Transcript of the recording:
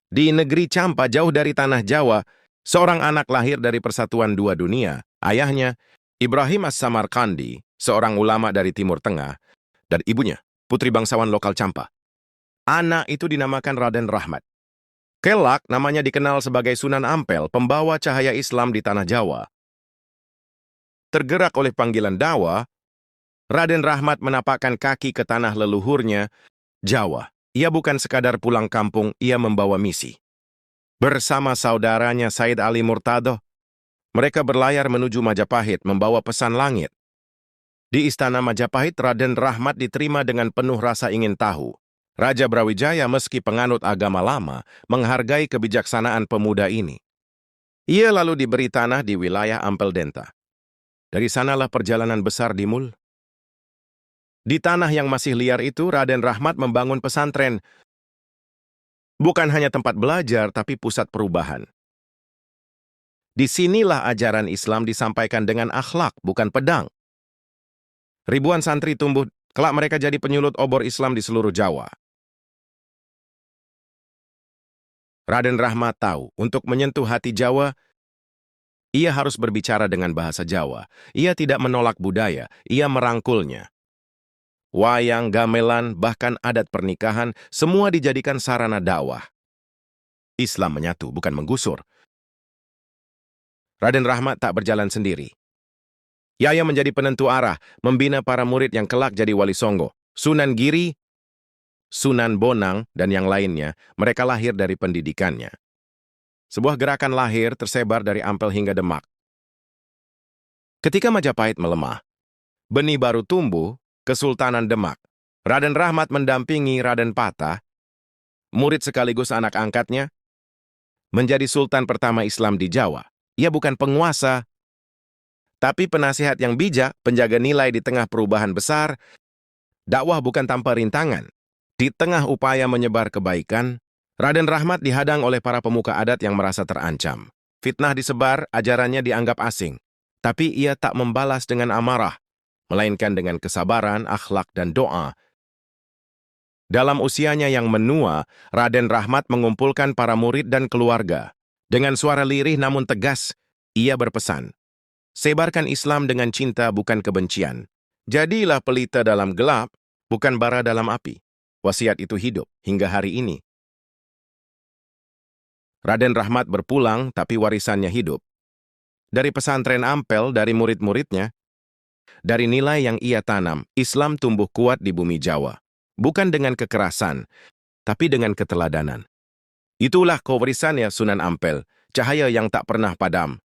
Di negeri Campa, jauh dari tanah Jawa, seorang anak lahir dari persatuan dua dunia. Ayahnya, Ibrahim As-Samarkandi, seorang ulama dari Timur Tengah, dan ibunya, putri bangsawan lokal Campa. Anak itu dinamakan Raden Rahmat. Kelak, namanya dikenal sebagai Sunan Ampel, pembawa cahaya Islam di tanah Jawa. Tergerak oleh panggilan dakwah, Raden Rahmat menapakkan kaki ke tanah leluhurnya, Jawa. Ia bukan sekadar pulang kampung, ia membawa misi. Bersama saudaranya Said Ali Murtado, mereka berlayar menuju Majapahit membawa pesan langit. Di istana Majapahit, Raden Rahmat diterima dengan penuh rasa ingin tahu. Raja Brawijaya, meski penganut agama lama, menghargai kebijaksanaan pemuda ini. Ia lalu diberi tanah di wilayah Ampel Denta. Dari sanalah perjalanan besar dimulai. Di tanah yang masih liar itu, Raden Rahmat membangun pesantren. Bukan hanya tempat belajar, tapi pusat perubahan. Disinilah ajaran Islam disampaikan dengan akhlak, bukan pedang. Ribuan santri tumbuh, kelak mereka jadi penyulut obor Islam di seluruh Jawa. Raden Rahmat tahu, untuk menyentuh hati Jawa, ia harus berbicara dengan bahasa Jawa. Ia tidak menolak budaya, ia merangkulnya. Wayang, gamelan, bahkan adat pernikahan, semua dijadikan sarana dakwah. Islam menyatu, bukan menggusur. Raden Rahmat tak berjalan sendiri. Yaya menjadi penentu arah, membina para murid yang kelak jadi Wali Songo. Sunan Giri, Sunan Bonang, dan yang lainnya, mereka lahir dari pendidikannya. Sebuah gerakan lahir tersebar dari Ampel hingga Demak. Ketika Majapahit melemah, benih baru tumbuh, Kesultanan Demak. Raden Rahmat mendampingi Raden Patah, murid sekaligus anak angkatnya, menjadi sultan pertama Islam di Jawa. Ia bukan penguasa, tapi penasihat yang bijak, penjaga nilai di tengah perubahan besar. Dakwah bukan tanpa rintangan. Di tengah upaya menyebar kebaikan, Raden Rahmat dihadang oleh para pemuka adat yang merasa terancam. Fitnah disebar, ajarannya dianggap asing. Tapi ia tak membalas dengan amarah, melainkan dengan kesabaran, akhlak, dan doa. Dalam usianya yang menua, Raden Rahmat mengumpulkan para murid dan keluarga. Dengan suara lirih namun tegas, ia berpesan, "Sebarkan Islam dengan cinta, bukan kebencian. Jadilah pelita dalam gelap, bukan bara dalam api." Wasiat itu hidup hingga hari ini. Raden Rahmat berpulang, tapi warisannya hidup. Dari pesantren Ampel, dari murid-muridnya, dari nilai yang ia tanam, Islam tumbuh kuat di bumi Jawa. Bukan dengan kekerasan, tapi dengan keteladanan. Itulah kewarisannya Sunan Ampel, cahaya yang tak pernah padam.